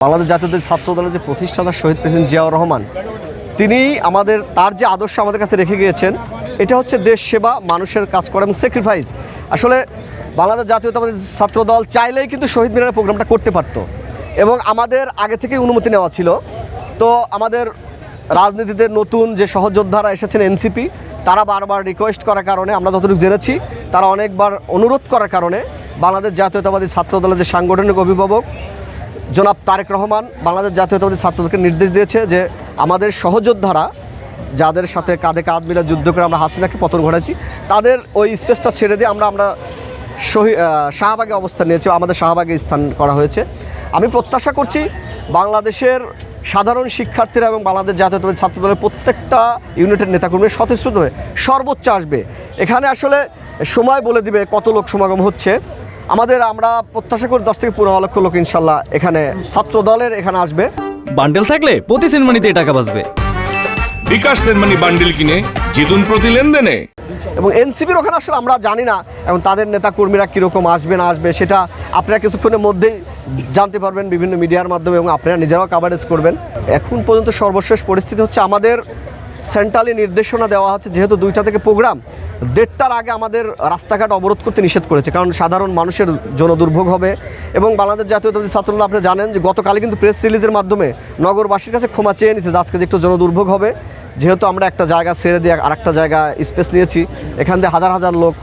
বাংলাদেশ জাতীয়তাবাদী ছাত্র দলের যে প্রতিষ্ঠাতা শহীদ প্রেসিডেন্ট জিয়াউর রহমান তিনি তার যে আদর্শ আমাদের কাছে রেখে গিয়েছেন এটা হচ্ছে দেশ সেবা, মানুষের কাজ করা এবং স্যাক্রিফাইস। আসলে বাংলাদেশ জাতীয়তাবাদী ছাত্র দল চাইলেই কিন্তু শহীদ মিনারের প্রোগ্রামটা করতে পারত এবং আমাদের আগে থেকেই অনুমতি নেওয়া ছিল। তো আমাদের রাজনীতিতে নতুন যে সহযোদ্ধারা এসেছেন এনসিপি, তারা বারবার রিকোয়েস্ট করার কারণে, আমরা যতটুকু জেনেছি তারা অনেকবার অনুরোধ করার কারণে বাংলাদেশ জাতীয়তাবাদী ছাত্র দলের যে সাংগঠনিক অভিভাবক জনাব তারেক রহমান বাংলাদেশ জাতীয়তাবাদী ছাত্রদলকে নির্দেশ দিয়েছে যে আমাদের সহযোদ্ধারা যাদের সাথে কাঁধে কাঁধ মিলে যুদ্ধ করে আমরা হাসিনাকে পতন ঘটাচ্ছি তাদের ওই স্পেসটা ছেড়ে দিয়ে আমরা শাহবাগে অবস্থান নিয়েছি, আমাদের শাহবাগে স্থান করা হয়েছে। আমি প্রত্যাশা করছি বাংলাদেশের সাধারণ শিক্ষার্থীরা এবং বাংলাদেশ জাতীয়তাবাদী ছাত্রদলের প্রত্যেকটা ইউনিটের নেতাকর্মীরা স্বতঃস্ফূর্ত হয়ে সর্বোচ্চ আসবে। এখানে আসলে সময় বলে দিবে কত লোক সমাগম হচ্ছে। আমরা প্রত্যাশা করি 10 থেকে 15 লক্ষ লোক ইনশাল্লাহ এখানে ছাত্র দলের এখানে আসবে। বান্ডেল থাকলে প্রতি সেনমানিতে টাকা বাঁচবে। বিকাশ সেনমানি বান্ডেল কিনে জিতুন প্রতি লেনদেনে। এবং এনসিপির ওখানে আসলে আমরা জানি না এবং তাদের নেতা কর্মীরা কীরকম আসবে না আসবে সেটা আপনারা কিছুক্ষণের মধ্যেই জানতে পারবেন বিভিন্ন মিডিয়ার মাধ্যমে এবং আপনারা নিজেরাও কাভারেজ করবেন। এখন পর্যন্ত সর্বশেষ পরিস্থিতি হচ্ছে আমাদের সেন্ট্রালি নির্দেশনা দেওয়া হচ্ছে যেহেতু 2টা থেকে প্রোগ্রাম, 1:30টার আগে আমাদের রাস্তাঘাট অবরোধ করতে নিষেধ করেছে, কারণ সাধারণ মানুষের জনদুর্ভোগ হবে। এবং বাংলাদেশ জাতীয়তাবাদী ছাত্রদল আপনারা জানেন যে গতকালই কিন্তু প্রেস রিলিজের মাধ্যমে নগরবাসীর কাছে ক্ষমা চেয়ে নিচ্ছে যে আজকে যে একটু জনদুর্ভোগ হবে, যেহেতু আমরা একটা জায়গা ছেড়ে দিয়ে আরেকটা জায়গা স্পেস নিয়েছি, এখান থেকে হাজার হাজার লোক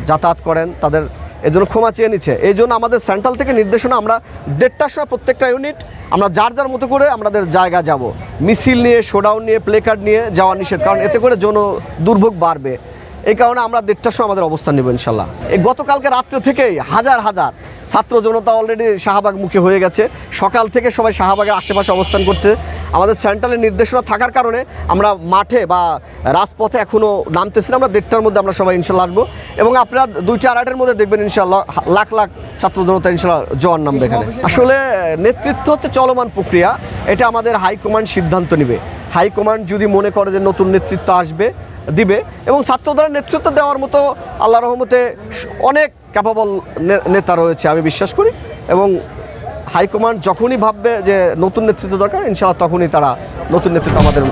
যাতায়াত করেন, তাদের এই জন্য ক্ষমা চেয়ে নিচ্ছে। এই জন্য আমাদের সেন্ট্রাল থেকে নির্দেশনা আমরা 1:30টার সময় প্রত্যেকটা ইউনিট আমরা যার যার মতো করে আমাদের জায়গা যাব। মিছিল নিয়ে, শোডাউন নিয়ে, প্লে কার্ড নিয়ে যাওয়া নিষেধ, কারণ এতে করে দুর্ভোগ বাড়বে। এই কারণে আমরা 1:30টার সময় আমাদের অবস্থান নেব ইনশাল্লাহ। এই গতকালকে রাত্রে থেকেই হাজার হাজার ছাত্র জনতা অলরেডি শাহবাগ মুখে হয়ে গেছে, সকাল থেকে সবাই শাহবাগের আশেপাশে অবস্থান করছে। আমাদের সেন্ট্রালের নির্দেশনা থাকার কারণে আমরা মাঠে বা রাজপথে এখনও নামতেছি না। আমরা 1:30টার মধ্যে আমরা সবাই ইনশাল্লাহ আসবো এবং আপনারা 2-4-8-এর মধ্যে দেখবেন ইনশাল্লাহ লাখ লাখ ছাত্র জনতা ইনশাল্লাহ জওয়ান নামবে এখানে। আসলে নেতৃত্ব হচ্ছে চলমান প্রক্রিয়া, এটা আমাদের হাইকমান্ড সিদ্ধান্ত নেবে। হাইকমান্ড যদি মনে করে যে নতুন নেতৃত্ব আসবে দিবে, এবং ছাত্রদলের নেতৃত্ব দেওয়ার মতো আল্লাহর রহমতে অনেক ক্যাপাবল নেতা রয়েছে আমি বিশ্বাস করি। এবং হাইকমান্ড যখনই ভাববে যে নতুন নেতৃত্ব দরকার ইনশাআল্লাহ তখনই তারা নতুন নেতৃত্ব আমাদের